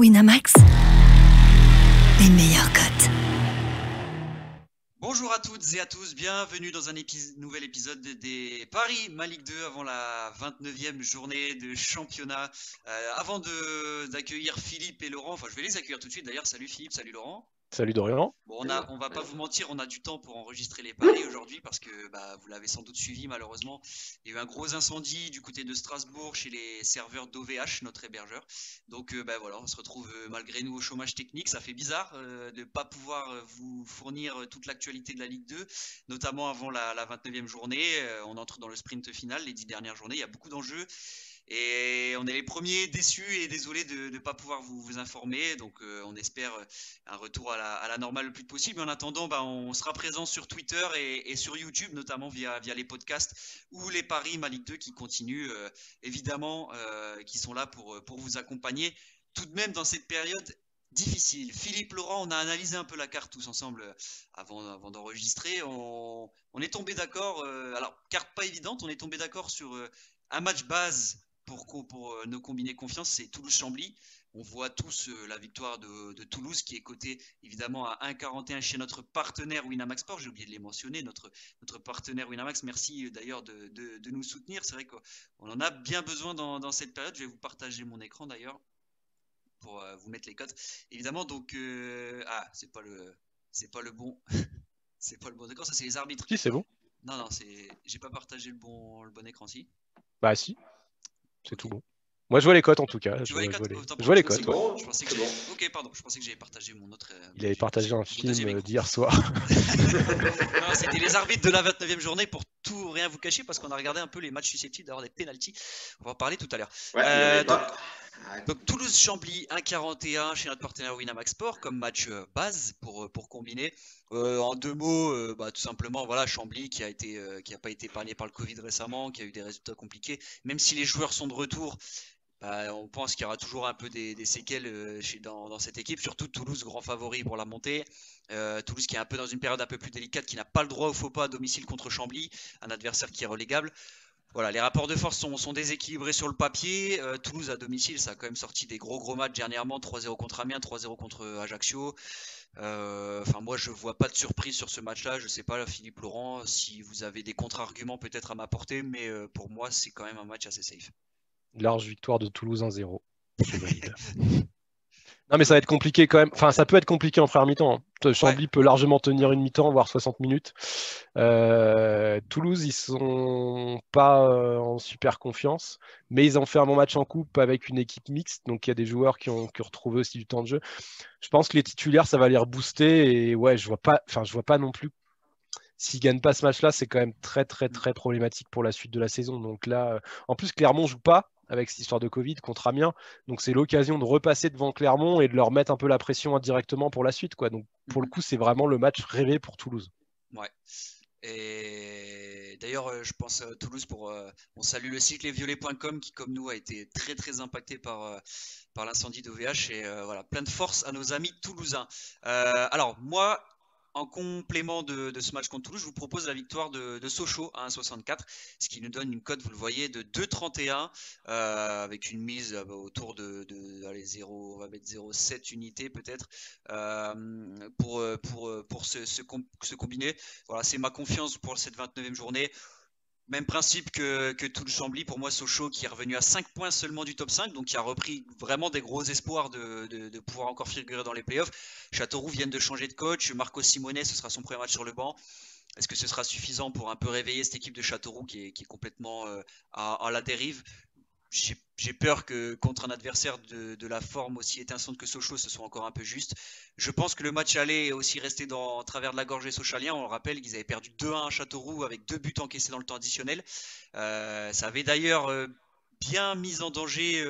Winamax, les meilleurs cotes. Bonjour à toutes et à tous, bienvenue dans un nouvel épisode des Paris Ma Ligue 2 avant la 29e journée de championnat. Avant d'accueillir Philippe et Laurent, enfin je vais les accueillir tout de suite d'ailleurs. Salut Philippe, salut Laurent. Salut Dorian. Bon, on va pas vous mentir, on a du temps pour enregistrer les paris aujourd'hui parce que vous l'avez sans doute suivi malheureusement. Il y a eu un gros incendie du côté de Strasbourg chez les serveurs d'OVH, notre hébergeur. Donc voilà, on se retrouve malgré nous au chômage technique. Ça fait bizarre de ne pas pouvoir vous fournir toute l'actualité de la Ligue 2, notamment avant la 29e journée. On entre dans le sprint final, les 10 dernières journées, il y a beaucoup d'enjeux. Et on est les premiers déçus et désolés de ne pas pouvoir vous informer. Donc on espère un retour à la normale le plus possible. Mais en attendant, on sera présent sur Twitter et sur YouTube, notamment via les podcasts ou les paris Ma Ligue 2 qui continuent, évidemment, qui sont là pour vous accompagner tout de même dans cette période difficile. Philippe, Laurent, on a analysé un peu la carte tous ensemble avant d'enregistrer. On est tombé d'accord, alors carte pas évidente, on est tombé d'accord sur un match base pour nos combinés confiance, c'est Toulouse-Chambly. On voit tous la victoire de Toulouse qui est cotée évidemment à 1,41 chez notre partenaire Winamax Sport. J'ai oublié de les mentionner, notre partenaire Winamax. Merci d'ailleurs de nous soutenir. C'est vrai qu'on en a bien besoin dans cette période. Je vais vous partager mon écran d'ailleurs pour vous mettre les cotes. Évidemment, donc c'est pas le bon, c'est pas le bon écran. Ça c'est les arbitres. Si, c'est bon. Non, j'ai pas partagé le bon écran si. Bah si, c'est Ok. tout bon. Moi je vois les cotes en tout cas. Tu vois les cotes? Je vois les cotes. Ouais. Je pensais que ok, pardon, je pensais que j'avais partagé mon autre. Il avait partagé un film d'hier soir. Non, c'était les arbitres de la 29e journée pour tout rien vous cacher parce qu'on a regardé un peu les matchs susceptibles d'avoir des pénaltys. On va en parler tout à l'heure. Ouais, donc Toulouse-Chambly 1,41 chez notre partenaire Winamax Sport comme match base pour combiner. En deux mots, tout simplement, voilà, Chambly qui a pas été épargné par le Covid récemment, qui a eu des résultats compliqués. Même si les joueurs sont de retour, on pense qu'il y aura toujours un peu des séquelles dans cette équipe, surtout Toulouse, grand favori pour la montée. Toulouse qui est un peu dans une période un peu plus délicate, qui n'a pas le droit au faux pas à domicile contre Chambly, un adversaire qui est relégable. Voilà, les rapports de force sont déséquilibrés sur le papier. Toulouse à domicile, ça a quand même sorti des gros matchs dernièrement, 3-0 contre Amiens, 3-0 contre Ajaccio. Moi, je vois pas de surprise sur ce match-là. Je sais pas, Philippe, Laurent, si vous avez des contre-arguments peut-être à m'apporter, mais pour moi, c'est quand même un match assez safe. Large victoire de Toulouse 1-0. Je valide. Non mais ça va être compliqué quand même. Enfin, ça peut être compliqué en première mi-temps. Chambly peut largement tenir une mi-temps, voire 60 minutes. Toulouse, ils sont pas en super confiance, mais ils ont fait un bon match en coupe avec une équipe mixte, donc il y a des joueurs qui ont retrouvé aussi du temps de jeu. Je pense que les titulaires, ça va les rebooster et ouais, je vois pas non plus. S'ils gagnent pas ce match-là, c'est quand même très problématique pour la suite de la saison. Donc là, en plus Clermont joue pas avec cette histoire de Covid contre Amiens, donc c'est l'occasion de repasser devant Clermont et de leur mettre un peu la pression indirectement pour la suite, quoi. Donc pour le coup, c'est vraiment le match rêvé pour Toulouse. Ouais. Et d'ailleurs, je pense à Toulouse on salue le site lesviolets.com qui, comme nous, a été très impacté par l'incendie d'OVH et voilà, plein de force à nos amis toulousains. Alors moi, en complément de ce match contre Toulouse, je vous propose la victoire de Sochaux à 1,64, ce qui nous donne une cote, vous le voyez, de 2,31 avec une mise autour allez, 0, on va mettre 0,7 unités peut-être pour se combiner. Voilà, c'est ma confiance pour cette 29e journée. Même principe que Toulouse-Chambly, pour moi Sochaux qui est revenu à 5 points seulement du top 5, donc qui a repris vraiment des gros espoirs de pouvoir encore figurer dans les playoffs. Châteauroux vient de changer de coach, Marco Simonet, ce sera son premier match sur le banc. Est-ce que ce sera suffisant pour un peu réveiller cette équipe de Châteauroux qui est complètement à la dérive? J'ai peur que contre un adversaire de la forme aussi étincelante que Sochaux, ce soit encore un peu juste. Je pense que le match aller est aussi resté dans travers de la gorge des Sochaliens. On le rappelle qu'ils avaient perdu 2-1 à Châteauroux avec 2 buts encaissés dans le temps additionnel. Ça avait d'ailleurs bien mis en danger,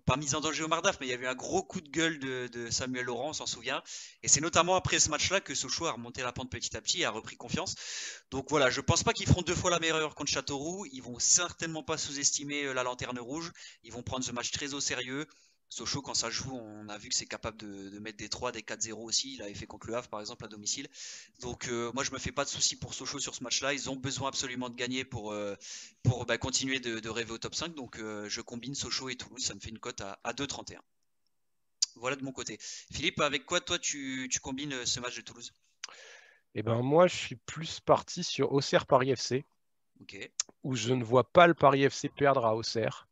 pas mis en danger Omar Daf, mais il y avait un gros coup de gueule de Samuel Laurent, on s'en souvient. Et c'est notamment après ce match-là que Sochaux a remonté la pente petit à petit et a repris confiance. Donc voilà, je pense pas qu'ils feront 2 fois la meilleure contre Châteauroux. Ils vont certainement pas sous-estimer la lanterne rouge. Ils vont prendre ce match très au sérieux. Sochaux, quand ça joue, on a vu que c'est capable de mettre des 3, des 4-0 aussi. Il avait fait contre le Havre, par exemple, à domicile. Donc moi, je me fais pas de soucis pour Sochaux sur ce match-là. Ils ont besoin absolument de gagner pour continuer de rêver au top 5. Donc je combine Sochaux et Toulouse. Ça me fait une cote à 2,31. Voilà de mon côté. Philippe, avec quoi toi tu combines ce match de Toulouse? Et ben moi, je suis plus parti sur Auxerre Paris FC, Ok. où je ne vois pas le Paris FC perdre à Auxerre.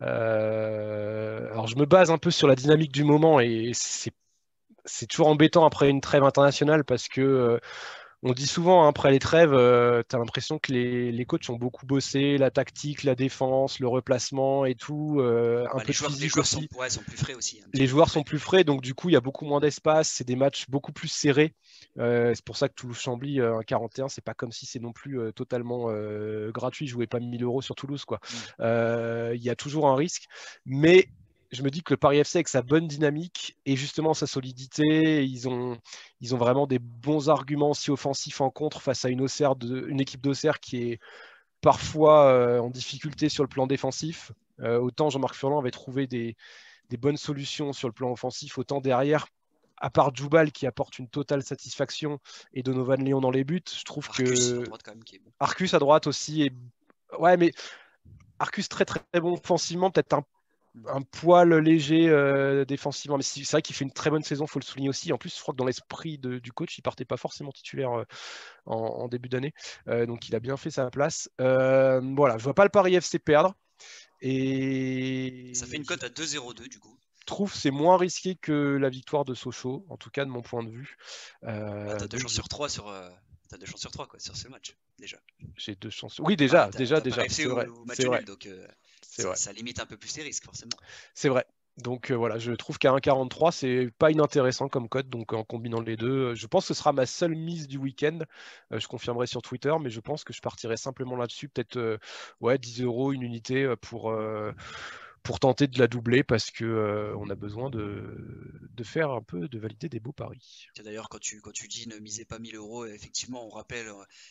Alors je me base un peu sur la dynamique du moment et c'est toujours embêtant après une trêve internationale parce que on dit souvent hein, après les trêves, tu as l'impression que les coachs ont beaucoup bossé, la tactique, la défense, le replacement et tout, un Bah, peu de les physique joueurs sont, aussi. ouais, sont plus frais aussi, un petit Les peu plus joueurs sont frais. plus frais, donc du coup, il y a beaucoup moins d'espace. C'est des matchs beaucoup plus serrés. C'est pour ça que Toulouse-Chambly, un 41, c'est pas comme si c'est non plus totalement gratuit. Jouer pas 1000 euros sur Toulouse, quoi. Mm. Il y a toujours un risque. Mais je me dis que le Paris FC, avec sa bonne dynamique et justement sa solidité, ils ont vraiment des bons arguments aussi offensifs en contre face à une équipe d'Auxerre qui est parfois en difficulté sur le plan défensif. Autant Jean-Marc Furlan avait trouvé des bonnes solutions sur le plan offensif, autant derrière, à part Djoubal qui apporte une totale satisfaction et Donovan Léon dans les buts, je trouve Arcus à que droite quand même qui est bon. Arcus à droite aussi est. Ouais, mais Arcus très très bon offensivement, peut-être un poil léger défensivement, mais c'est vrai qu'il fait une très bonne saison, il faut le souligner aussi. En plus, je crois que dans l'esprit du coach, il partait pas forcément titulaire en début d'année, donc il a bien fait sa place. Voilà, je vois pas le Paris FC perdre. Et Ça fait une cote à 2,02 du coup. trouve que c'est moins risqué que la victoire de Sochaux, en tout cas de mon point de vue. Bah, t'as deux Donc chances sur 3 sur. T'as 2 chances sur 3 quoi, sur ce match, déjà. j'ai 2 chances. Oui, Bah, déjà, t'as Paris FC c'est vrai, ou match c'est vrai, nul, donc c'est vrai, ça limite un peu plus tes risques, forcément. c'est vrai. Donc voilà, je trouve qu'à 1,43, c'est pas inintéressant comme cote. Donc en combinant les deux, je pense que ce sera ma seule mise du week-end. Je confirmerai sur Twitter, mais je pense que je partirai simplement là-dessus. Peut-être ouais, 10 euros, une unité pour tenter de la doubler parce que on a besoin de faire un peu, de valider des beaux paris. D'ailleurs, quand tu dis ne misez pas 1000 euros, effectivement, on rappelle,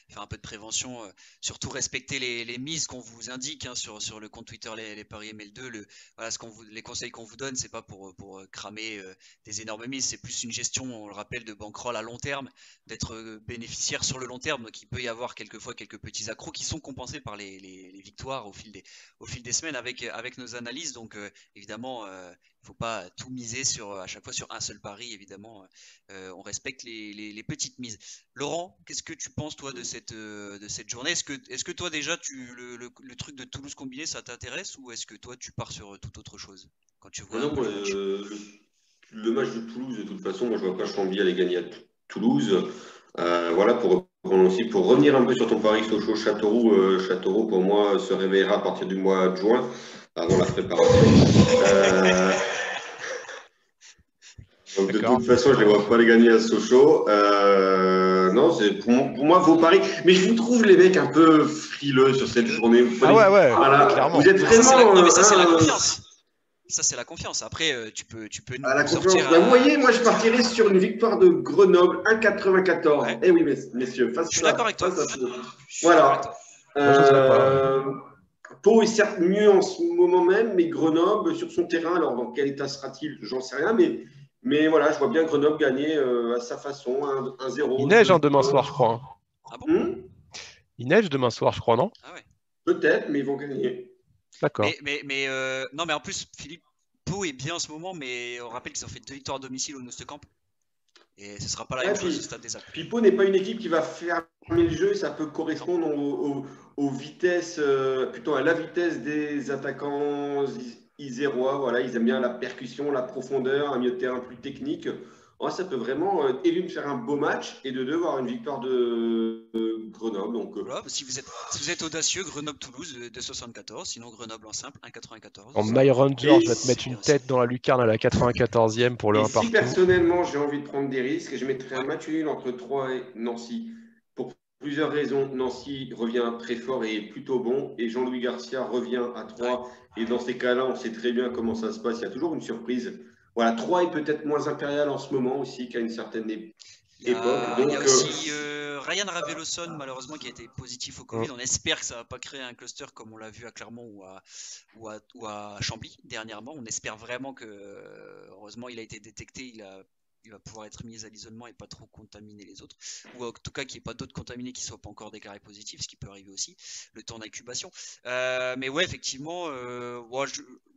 faire un peu de prévention, surtout respecter les mises qu'on vous indique hein, sur le compte Twitter les Paris ML2. Voilà, les conseils qu'on vous donne, c'est pas pour cramer des énormes mises, c'est plus une gestion, on le rappelle, de bankroll à long terme, d'être bénéficiaire sur le long terme. Donc, il peut y avoir quelquefois quelques petits accros qui sont compensés par les victoires au fil des semaines avec nos analyses. Donc, évidemment, il ne faut pas tout miser à chaque fois sur un seul pari, évidemment. On respecte les petites mises. Laurent, qu'est-ce que tu penses toi de cette journée? Est-ce que toi déjà le truc de Toulouse combiné ça t'intéresse ou est-ce que toi tu pars sur toute autre chose quand tu Ah vois un non, peu moi, le match? le match de Toulouse, de toute façon, moi je vois pas Chambly aller gagner à Toulouse. Voilà, pour reprendre aussi, pour revenir un peu sur ton pari Sochaux-Châteauroux, Châteauroux pour moi se réveillera à partir du mois de juin, avant la préparation. Donc de toute façon, je ne les vois pas les gagner à Sochaux. Non, c'est pour moi vos paris. Mais je vous trouve les mecs un peu frileux sur cette journée. Ah ouais, voilà. clairement. Vous êtes vraiment. Non, mais ça c'est la confiance. Ça c'est la confiance. Après, tu peux À la nous confiance. sortir. Bah, vous voyez, moi je partirais sur une victoire de Grenoble 1,94. Ouais. Eh oui, messieurs, Je suis d'accord avec toi. Voilà. Moi, je serais pas. Pau est certes mieux en ce moment même, mais Grenoble sur son terrain, alors dans quel état sera-t-il? J'en sais rien, mais voilà, je vois bien Grenoble gagner à sa façon, 1-0. Il neige demain soir, je crois. Hein. Ah bon? Il neige demain soir, je crois, non? Ah ouais. Peut-être, mais ils vont gagner. D'accord. Non, mais en plus, Philippe, Pau est bien en ce moment, mais on rappelle qu'ils ont fait 2 victoires à domicile au Nostecamp. Et ce ne sera pas la même chose au Stade des Alpes. Puis Pau n'est pas une équipe qui va fermer le jeu, ça peut correspondre aux vitesses, plutôt à la vitesse des attaquants isérois. Voilà, ils aiment bien la percussion, la profondeur, un milieu de terrain plus technique. Ça peut vraiment, et d'une, faire un beau match, et de deux, voir une victoire de Grenoble. Donc, voilà, si vous êtes audacieux, Grenoble-Toulouse de 74, sinon Grenoble en simple, 1,94. En My Ranger, je vais te mettre une tête dans la lucarne à la 94e pour le 1 partout. Si personnellement j'ai envie de prendre des risques, je mettrais un match nul entre Troyes et Nancy. Pour plusieurs raisons, Nancy revient très fort et est plutôt bon, et Jean-Louis Garcia revient à Troyes. Et dans ces cas-là, on sait très bien comment ça se passe. Il y a toujours une surprise. Voilà, Troyes est peut-être moins impérial en ce moment aussi qu'à une certaine époque. Il y a aussi Ryan Raveloson, malheureusement, qui a été positif au Covid. On espère que ça ne va pas créer un cluster comme on l'a vu à Clermont ou à Chambly dernièrement. On espère vraiment que, heureusement, il a été détecté. Il a il va pouvoir être mis à l'isolement et pas trop contaminer les autres, ou en tout cas qu'il n'y ait pas d'autres contaminés qui ne soient pas encore déclarés positifs, ce qui peut arriver aussi, le temps d'incubation. Mais ouais, effectivement,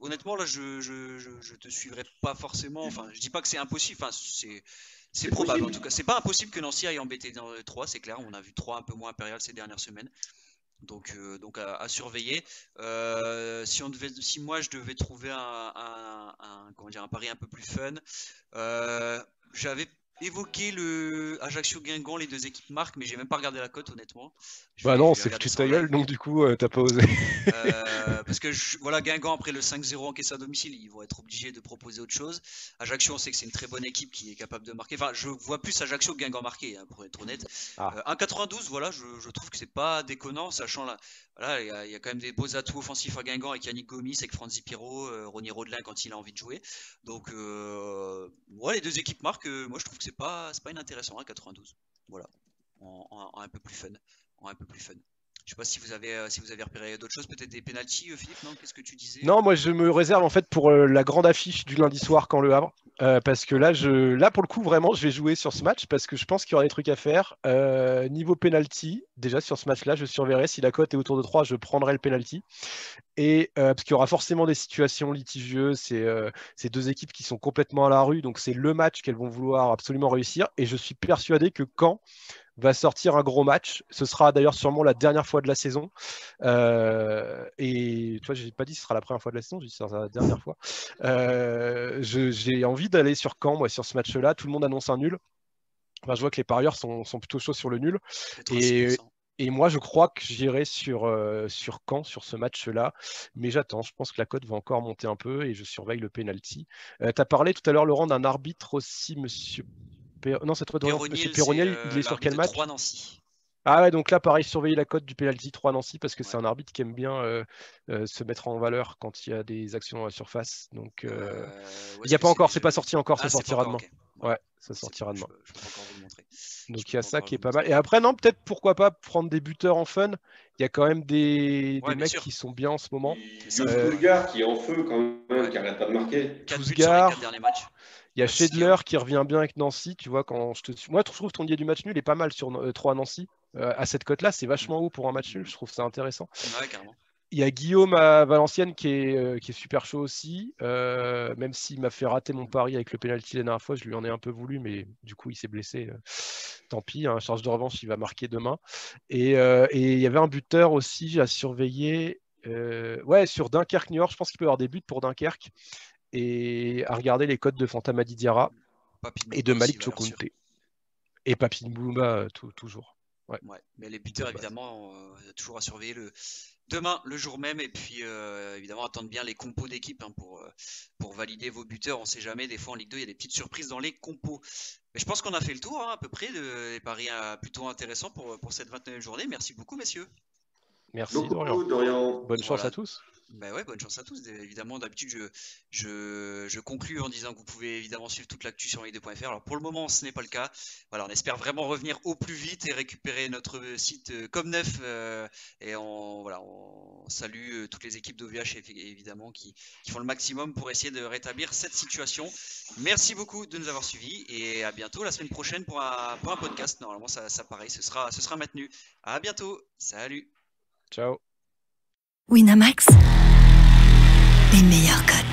honnêtement, là, je te suivrai pas forcément. Enfin, je dis pas que c'est impossible, enfin, c'est probable possible. en tout cas. C'est pas impossible que Nancy aille embêter dans le 3, c'est clair. On a vu 3 un peu moins impérial ces dernières semaines. Donc à surveiller. Si moi je devais trouver comment dire, un pari un peu plus fun, j'avais évoqué le Ajaccio-Guingamp, les deux équipes marquent, mais j'ai même pas regardé la cote honnêtement. Bah non, je vais c'est regarder foutu de ça en ta gueule, live. donc du coup, t'as pas osé. Parce que voilà, Guingamp après le 5-0 encaissé à domicile, ils vont être obligés de proposer autre chose. Ajaccio, on sait que c'est une très bonne équipe qui est capable de marquer. Enfin, je vois plus Ajaccio que Guingamp marquer, hein, pour être honnête. 1,92, voilà, je trouve que c'est pas déconnant, sachant là, voilà, il y a quand même des beaux atouts offensifs à Guingamp avec Yannick Gomis, avec Franzi Pirot, Ronny Rodelin quand il a envie de jouer. Donc, ouais, les deux équipes marquent. Moi, je trouve que c'est pas inintéressant, 1,92. Voilà, en un peu plus fun, Je sais pas si vous avez repéré d'autres choses, peut-être des pénaltys, Philippe, non? Qu'est-ce que tu disais? Non, moi je me réserve en fait pour la grande affiche du lundi soir quand Le Havre. Parce que là, pour le coup, vraiment, je vais jouer sur ce match parce que je pense qu'il y aura des trucs à faire. Niveau penalty, déjà sur ce match-là, je surveillerai. Si la cote est autour de 3, je prendrai le penalty. Et parce qu'il y aura forcément des situations litigieuses, c'est deux équipes qui sont complètement à la rue, donc c'est le match qu'elles vont vouloir absolument réussir. Et je suis persuadé que Caen va sortir un gros match. Ce sera d'ailleurs sûrement la dernière fois de la saison. Et tu vois, j'ai pas dit que ce sera la première fois de la saison, j'ai dit que ce sera la dernière fois. J'ai envie d'aller sur Caen, moi, sur ce match-là. Tout le monde annonce un nul. Enfin, je vois que les parieurs sont plutôt chauds sur le nul. Et moi, je crois que j'irai sur Caen, sur ce match-là. Mais j'attends. Je pense que la cote va encore monter un peu et je surveille le penalty. Tu as parlé tout à l'heure, Laurent, d'un arbitre aussi, monsieur. Non, c'est toi, monsieur Perroniel. Il est sur quel match? 3 Nancy. Ah ouais, donc là, pareil, surveiller la cote du penalty 3 Nancy parce que c'est un arbitre qui aime bien se mettre en valeur quand il y a des actions dans la surface. Donc, il n'y a pas encore, c'est pas sorti encore, ça sortira demain. Okay. Ouais, ça sortira demain. Je peux encore vous le montrer. Donc il y a ça qui est pas mal. Et après, non, peut-être pourquoi pas prendre des buteurs en fun. Il y a quand même des mecs qui sont bien en ce moment. Tousgar qui est en feu quand même, qui n'arrête pas de marquer. 4 buts sur les 4 derniers matchs. Il y a Schedler qui revient bien avec Nancy, tu vois, quand je te suis. Moi, je trouve ton billet du match nul est pas mal sur 3 Nancy. À cette cote-là, c'est vachement haut pour un match nul, je trouve ça intéressant. Ouais, carrément. Il y a Guillaume à Valenciennes qui est super chaud aussi, même s'il m'a fait rater mon pari avec le penalty la dernière fois, je lui en ai un peu voulu, mais du coup il s'est blessé. Tant pis, hein, charge de revanche, il va marquer demain. Et il y avait un buteur aussi à surveiller, sur Dunkerque-Niort, je pense qu'il peut y avoir des buts pour Dunkerque. Et à regarder les codes de Fantamadi Diarra et de Malik Chokunte. Et Papi Mboumba, toujours. Ouais, mais les buteurs, évidemment, toujours à surveiller demain, le jour même, et puis évidemment, attendre bien les compos d'équipe pour valider vos buteurs. On ne sait jamais, des fois en Ligue 2, il y a des petites surprises dans les compos. Mais je pense qu'on a fait le tour, à peu près, des paris plutôt intéressants pour cette 29e journée. Merci beaucoup, messieurs. Merci, Dorian. Bonne chance à tous. Bah ouais, bonne chance à tous. Évidemment, d'habitude, je conclue en disant que vous pouvez évidemment suivre toute l'actu sur ligue2.fr. Alors pour le moment, ce n'est pas le cas. Voilà, on espère vraiment revenir au plus vite et récupérer notre site comme neuf. Et on salue toutes les équipes d'OVH évidemment qui font le maximum pour essayer de rétablir cette situation. Merci beaucoup de nous avoir suivis et à bientôt la semaine prochaine pour un podcast. Normalement, ça pareil, ce sera maintenu. À bientôt. Salut. Ciao. Winamax, les meilleurs codes.